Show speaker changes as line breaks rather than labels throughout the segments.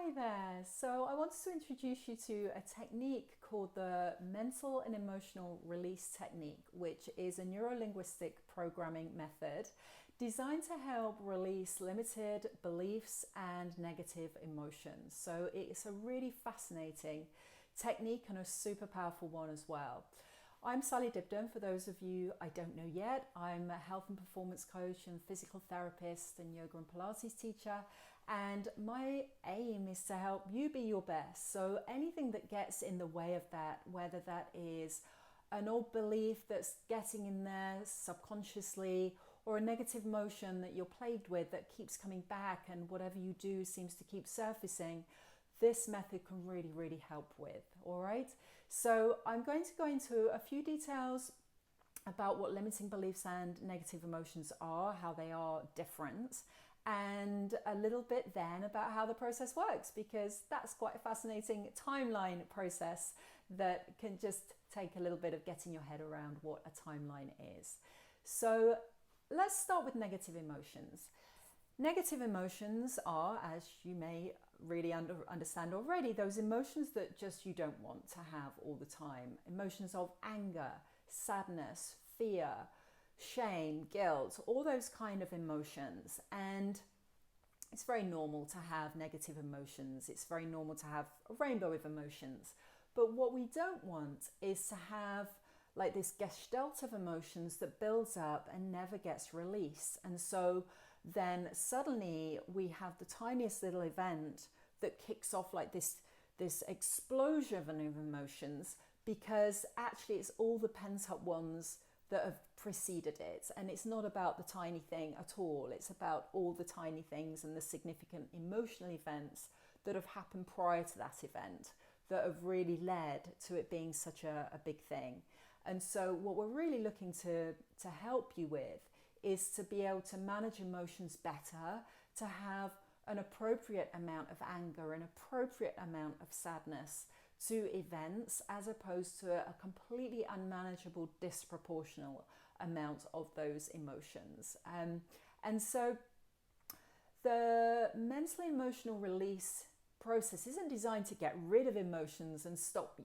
Hi there. So I wanted to introduce you to a technique called the mental and emotional release technique, which is a neurolinguistic programming method designed to help release limited beliefs and negative emotions. So it's a really fascinating technique and a super powerful one as well. I'm Sally Dibden, for those of you I don't know yet. I'm a health and performance coach and physical therapist and yoga and Pilates teacher, and my aim is to help you be your best. So anything that gets in the way of that, whether that is an old belief that's getting in there subconsciously, or a negative emotion that you're plagued with that keeps coming back and whatever you do seems to keep surfacing, this method can really help with. All right, so I'm going to go into a few details about what limiting beliefs and negative emotions are, how they are different, and a little bit then about how the process works, because that's quite a fascinating timeline process that can just take a little bit of getting your head around what a timeline is. So let's start with negative emotions. Negative emotions are, as you may really understand already, those emotions that just you don't want to have all the time. Emotions of anger, sadness, fear, shame, guilt, all those kind of emotions. And it's very normal to have negative emotions. It's very normal to have a rainbow of emotions. But what we don't want is to have like this gestalt of emotions that builds up and never gets released. And so then suddenly we have the tiniest little event that kicks off like this explosion of emotions, because actually it's all the pent up ones that have preceded it. And it's not about the tiny thing at all. It's about all the tiny things and the significant emotional events that have happened prior to that event that have really led to it being such a big thing. And so what we're really looking to help you with is to be able to manage emotions better, to have an appropriate amount of anger, an appropriate amount of sadness to events, as opposed to a completely unmanageable, disproportional amount of those emotions. And so the mental emotional release process isn't designed to get rid of emotions and stop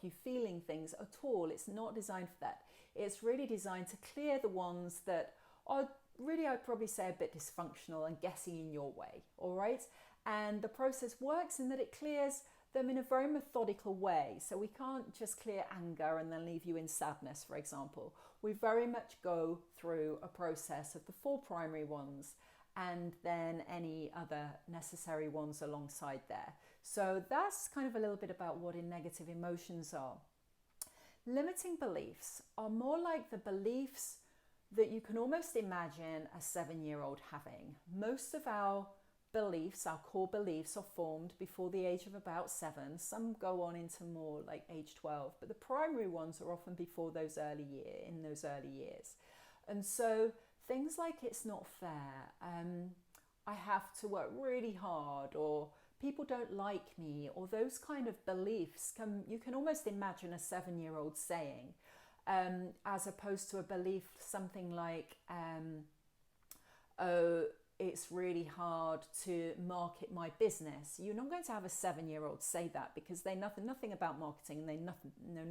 you feeling things at all. It's not designed for that. It's really designed to clear the ones that are really, I'd probably say, a bit dysfunctional and getting in your way. All right, and the process works in that it clears them in a very methodical way. So we can't just clear anger and then leave you in sadness, for example. We very much go through a process of the 4 primary ones and then any other necessary ones alongside there. So that's kind of a little bit about what negative emotions are. Limiting beliefs are more like the beliefs that you can almost imagine a 7-year-old having. Most of our beliefs, our core beliefs, are formed before the age of about 7. Some go on into more like age 12, but the primary ones are often before those early years. And so things like it's not fair, I have to work really hard, or people don't like me, or those kind of beliefs you can almost imagine a 7-year-old saying, as opposed to a belief something like, oh, it's really hard to market my business. You're not going to have a 7-year-old say that, because they know nothing about marketing and they know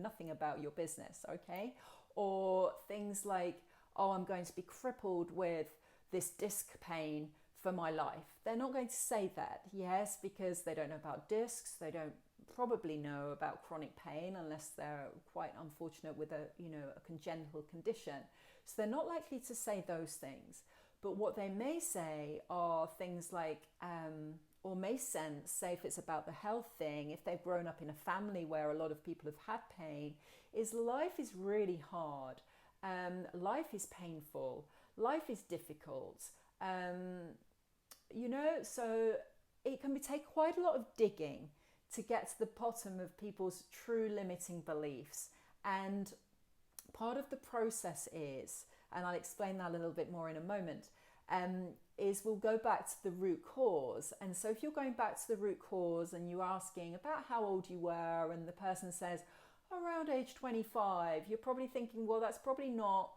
nothing about your business, okay? Or things like, oh, I'm going to be crippled with this disc pain for my life. They're not going to say that, yes, because they don't know about discs. They don't probably know about chronic pain unless they're quite unfortunate with a congenital condition. So they're not likely to say those things. But what they may say are things like, or may sense, say if it's about the health thing, if they've grown up in a family where a lot of people have had pain, is life is really hard. Life is painful. Life is difficult. So it can take quite a lot of digging to get to the bottom of people's true limiting beliefs. And part of the process is, and I'll explain that a little bit more in a moment, is we'll go back to the root cause. And so if you're going back to the root cause and you're asking about how old you were, and the person says around age 25, you're probably thinking, well, that's probably not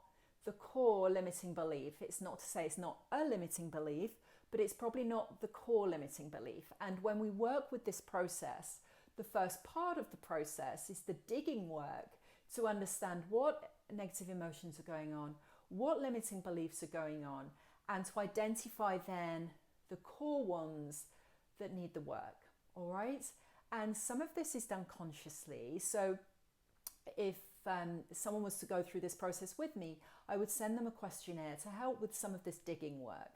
the core limiting belief. It's not to say it's not a limiting belief, but it's probably not the core limiting belief. And when we work with this process, the first part of the process is the digging work to understand what negative emotions are going on, what limiting beliefs are going on, and to identify then the core ones that need the work, all right? And some of this is done consciously. So if someone was to go through this process with me, I would send them a questionnaire to help with some of this digging work.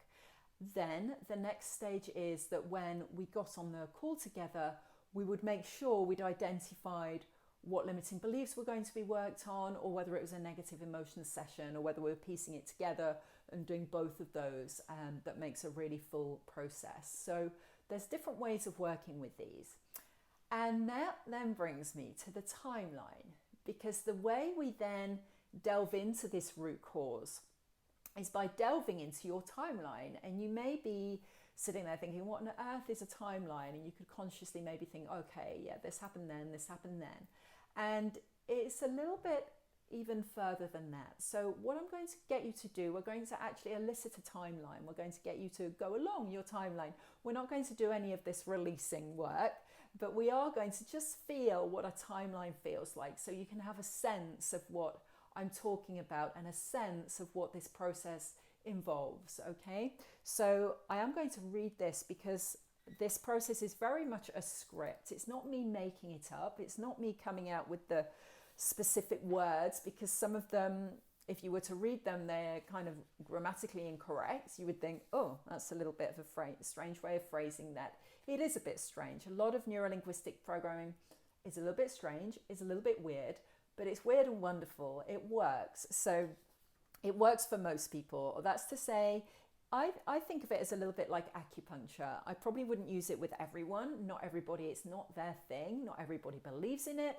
Then the next stage is that when we got on the call together, we would make sure we'd identified what limiting beliefs were going to be worked on, or whether it was a negative emotions session, or whether we were piecing it together and doing both of those. That makes a really full process. So there's different ways of working with these. And that then brings me to the timeline, because the way we then delve into this root cause is by delving into your timeline. And you may be sitting there thinking, what on earth is a timeline? And you could consciously maybe think, okay, yeah, this happened then, this happened then. And it's a little bit even further than that. So what I'm going to get you to do, we're going to actually elicit a timeline. We're going to get you to go along your timeline. We're not going to do any of this releasing work, but we are going to just feel what a timeline feels like, so you can have a sense of what I'm talking about and a sense of what this process involves, okay? So I am going to read this because this process is very much a script. It's not me making it up. It's not me coming out with the specific words, because some of them, if you were to read them, they're kind of grammatically incorrect. You would think, oh, that's a little bit of a strange way of phrasing that. It is a bit strange. A lot of neurolinguistic programming is a little bit strange, is a little bit weird, but it's weird and wonderful. It works. So it works for most people. That's to say, I think of it as a little bit like acupuncture. I probably wouldn't use it with everyone. Not everybody, it's not their thing. Not everybody believes in it.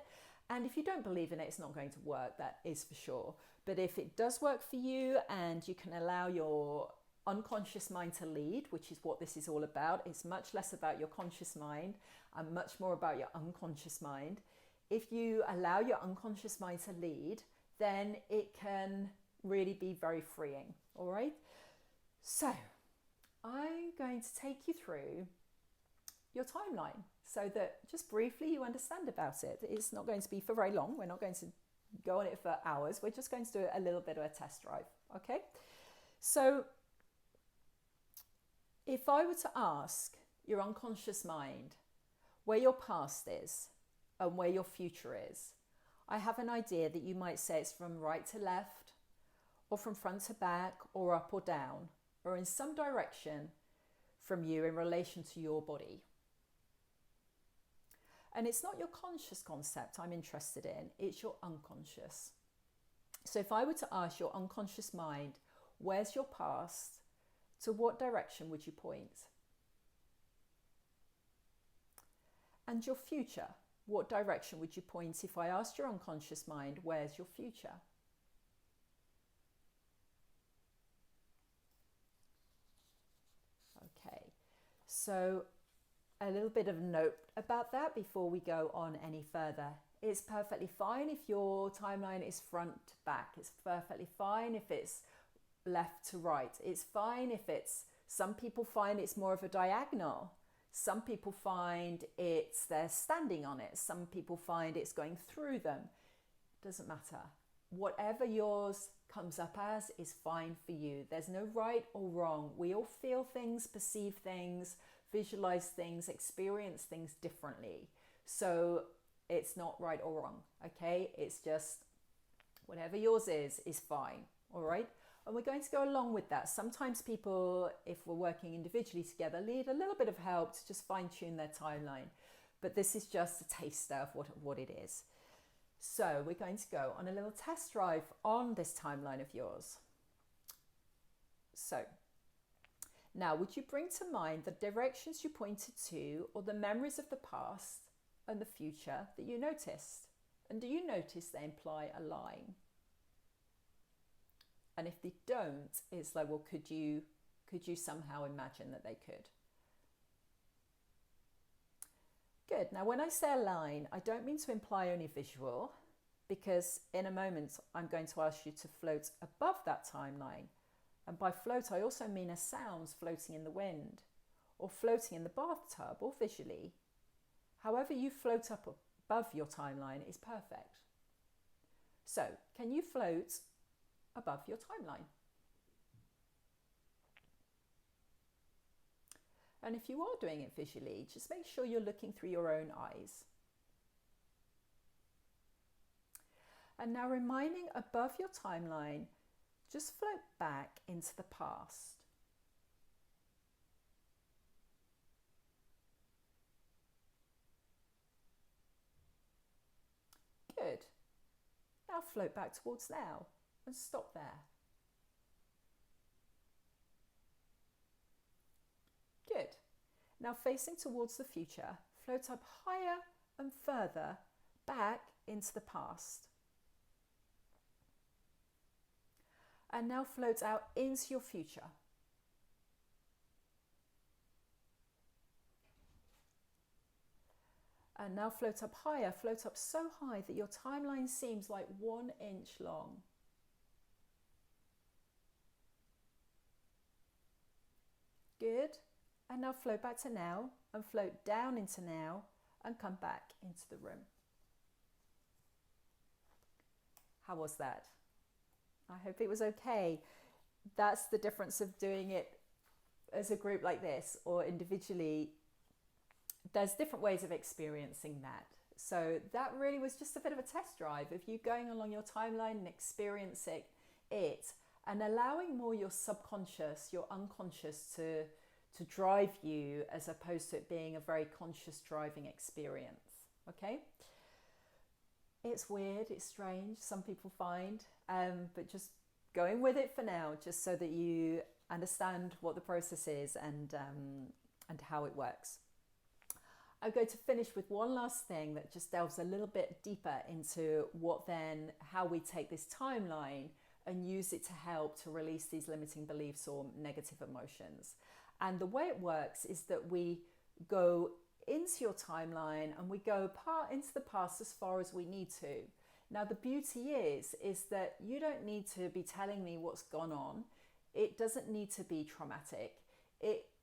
And if you don't believe in it, it's not going to work, that is for sure. But if it does work for you and you can allow your unconscious mind to lead, which is what this is all about, it's much less about your conscious mind and much more about your unconscious mind. If you allow your unconscious mind to lead, then it can really be very freeing, all right? So I'm going to take you through your timeline so that just briefly you understand about it. It's not going to be for very long. We're not going to go on it for hours. We're just going to do a little bit of a test drive, okay? So if I were to ask your unconscious mind where your past is and where your future is, I have an idea that you might say it's from right to left, or from front to back, or up or down, or in some direction from you in relation to your body. And it's not your conscious concept I'm interested in, it's your unconscious. So if I were to ask your unconscious mind, where's your past, to what direction would you point? And your future, what direction would you point if I asked your unconscious mind, where's your future? Okay, so a little bit of a note about that before we go on any further. It's perfectly fine if your timeline is front to back. It's perfectly fine if it's left to right. It's fine if it's, some people find it's more of a diagonal. Some people find it's they're standing on it. Some people find it's going through them. Doesn't matter. Whatever yours comes up as is fine for you. There's no right or wrong. We all feel things, perceive things, visualize things, experience things differently. So it's not right or wrong, okay? It's just whatever yours is fine, all right? And we're going to go along with that. Sometimes people, if we're working individually together, need a little bit of help to just fine tune their timeline. But this is just a taster of what it is. So we're going to go on a little test drive on this timeline of yours. So now, would you bring to mind the directions you pointed to, or the memories of the past and the future that you noticed? And do you notice they imply a line? And if they don't, it's like, well, could you somehow imagine that they could? Good. Now, when I say a line, I don't mean to imply only visual, because in a moment, I'm going to ask you to float above that timeline And by float, I also mean as sounds floating in the wind, or floating in the bathtub, or visually. However you float up above your timeline is perfect. So, can you float above your timeline? And if you are doing it visually, just make sure you're looking through your own eyes. And now reminding above your timeline, just float back into the past. Good. Now float back towards now and stop there. Good. Now facing towards the future, float up higher and further back into the past. And now float out into your future. And now float up higher, float up so high that your timeline seems like 1 inch long. Good. And now float back to now and float down into now and come back into the room. How was that? I hope it was okay. That's the difference of doing it as a group like this or individually. There's different ways of experiencing that. So that really was just a bit of a test drive of you going along your timeline and experiencing it and allowing more your subconscious, your unconscious to drive you as opposed to it being a very conscious driving experience. Okay? It's weird, it's strange, some people find, but just going with it for now, just so that you understand what the process is and how it works. I'm going to finish with one last thing that just delves a little bit deeper into how we take this timeline and use it to help to release these limiting beliefs or negative emotions. And the way it works is that we go into your timeline and we go into the past as far as we need to. Now the beauty is that you don't need to be telling me what's gone on. It doesn't need to be traumatic.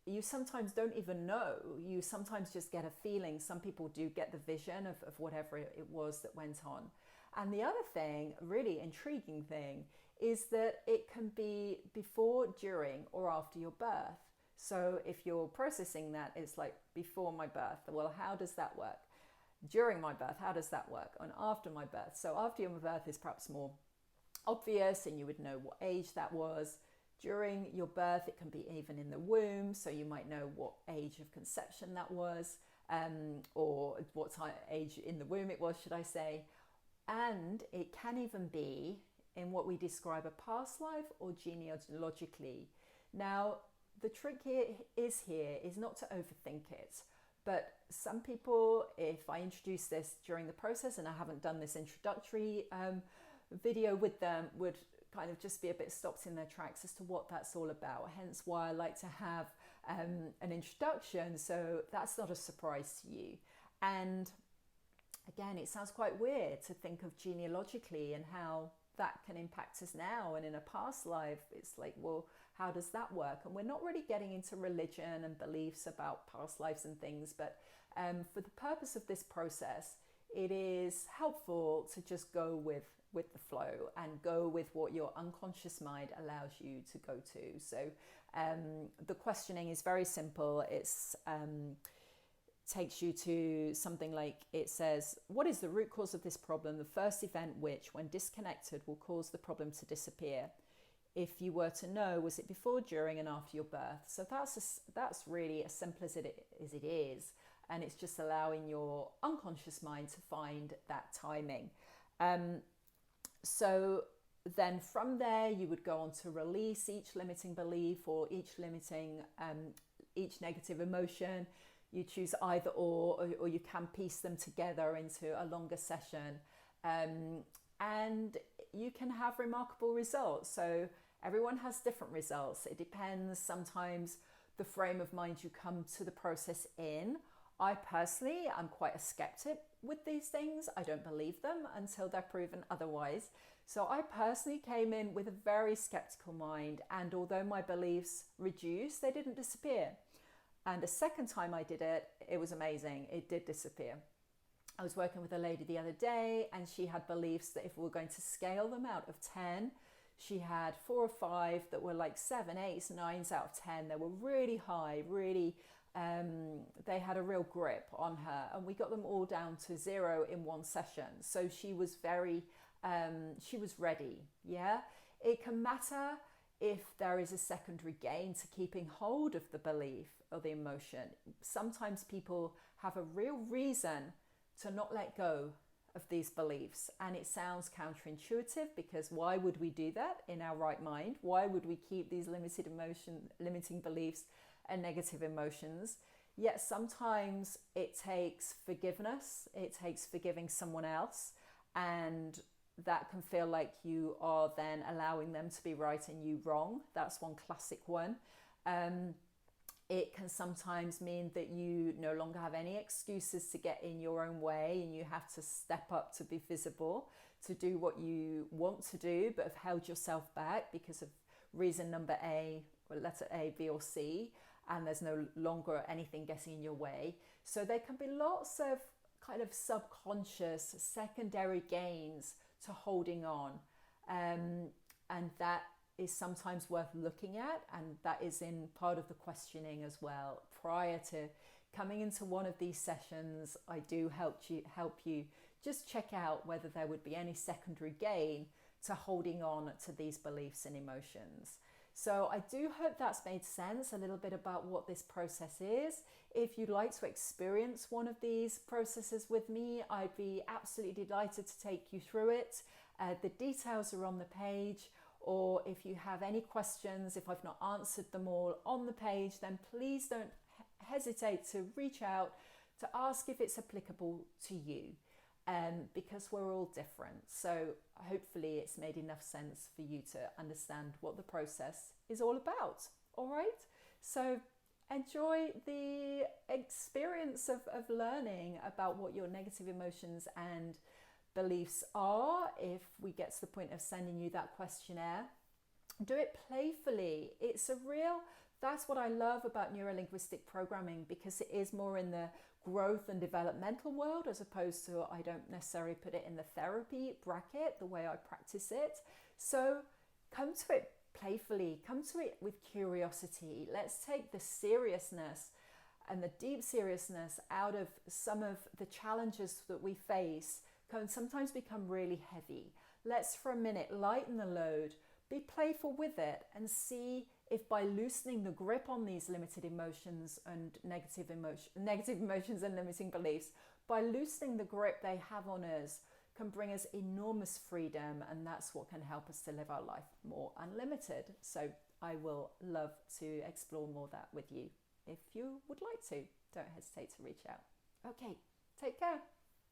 You sometimes don't even know. You sometimes just get a feeling. Some people do get the vision of whatever it was that went on. And the other thing, really intriguing thing, is that it can be before, during, or after your birth. So if you're processing that, it's like before my birth, well, how does that work? During my birth, how does that work? And after my birth. So after your birth is perhaps more obvious and you would know what age that was. During your birth, it can be even in the womb, so you might know what age of conception that was, or what age in the womb it was, should I say. And it can even be in what we describe a past life or genealogically. Now, the trick here is not to overthink it, but some people, if I introduce this during the process, and I haven't done this introductory video with them, would kind of just be a bit stopped in their tracks as to what that's all about. Hence why I like to have an introduction, so that's not a surprise to you. And again, it sounds quite weird to think of genealogically and how that can impact us now, and in a past life it's like, well, how does that work? And we're not really getting into religion and beliefs about past lives and things, but for the purpose of this process, it is helpful to just go with the flow and go with what your unconscious mind allows you to go to. So the questioning is very simple. It's takes you to something like, it says, what is the root cause of this problem? The first event which, when disconnected, will cause the problem to disappear. If you were to know, was it before, during, and after your birth? So that's really as simple as it is. And it's just allowing your unconscious mind to find that timing. So then from there, you would go on to release each limiting belief or each negative emotion. You choose either or you can piece them together into a longer session. And you can have remarkable results. So everyone has different results. It depends sometimes the frame of mind you come to the process in. I personally am quite a skeptic with these things. I don't believe them until they're proven otherwise. So I personally came in with a very skeptical mind, and although my beliefs reduced, they didn't disappear. And the second time I did it, it was amazing. It did disappear. I was working with a lady the other day, and she had beliefs that if we were going to scale them out of 10, she had 4 or 5 that were like 7, 8s, 9s out of 10. They were really high, really, they had a real grip on her, and we got them all down to 0 in one session. So she was she was ready. Yeah, it can matter if there is a secondary gain to keeping hold of the belief or the emotion. Sometimes people have a real reason to not let go of these beliefs, and it sounds counterintuitive, because why would we do that in our right mind? Why would we keep these limiting beliefs and negative emotions? Yet sometimes it takes forgiveness, it takes forgiving someone else, and that can feel like you are then allowing them to be right and you wrong. That's one classic one. It can sometimes mean that you no longer have any excuses to get in your own way, and you have to step up to be visible, to do what you want to do, but have held yourself back because of reason number A, or letter A, B, or C, and there's no longer anything getting in your way. So there can be lots of kind of subconscious secondary gains to holding on, and that is sometimes worth looking at, and that is in part of the questioning as well. Prior to coming into one of these sessions, I do help you just check out whether there would be any secondary gain to holding on to these beliefs and emotions. So I do hope that's made sense, a little bit about what this process is. If you'd like to experience one of these processes with me, I'd be absolutely delighted to take you through it. The details are on the page, or if you have any questions, if I've not answered them all on the page, then please don't hesitate to reach out to ask if it's applicable to you, because we're all different. So hopefully it's made enough sense for you to understand what the process is all about. All right, so enjoy the experience of learning about what your negative emotions and beliefs are. If we get to the point of sending you that questionnaire, do it playfully. That's what I love about neurolinguistic programming, because it is more in the growth and developmental world, as opposed to, I don't necessarily put it in the therapy bracket the way I practice it. So come to it playfully, come to it with curiosity. Let's take the seriousness and the deep seriousness out of some of the challenges that we face, can sometimes become really heavy. Let's for a minute lighten the load, be playful with it, and see if by loosening the grip on these limited emotions and negative emotions and limiting beliefs, by loosening the grip they have on us, can bring us enormous freedom, and that's what can help us to live our life more unlimited. So I will love to explore more of that with you. If you would like to, don't hesitate to reach out. Okay, take care.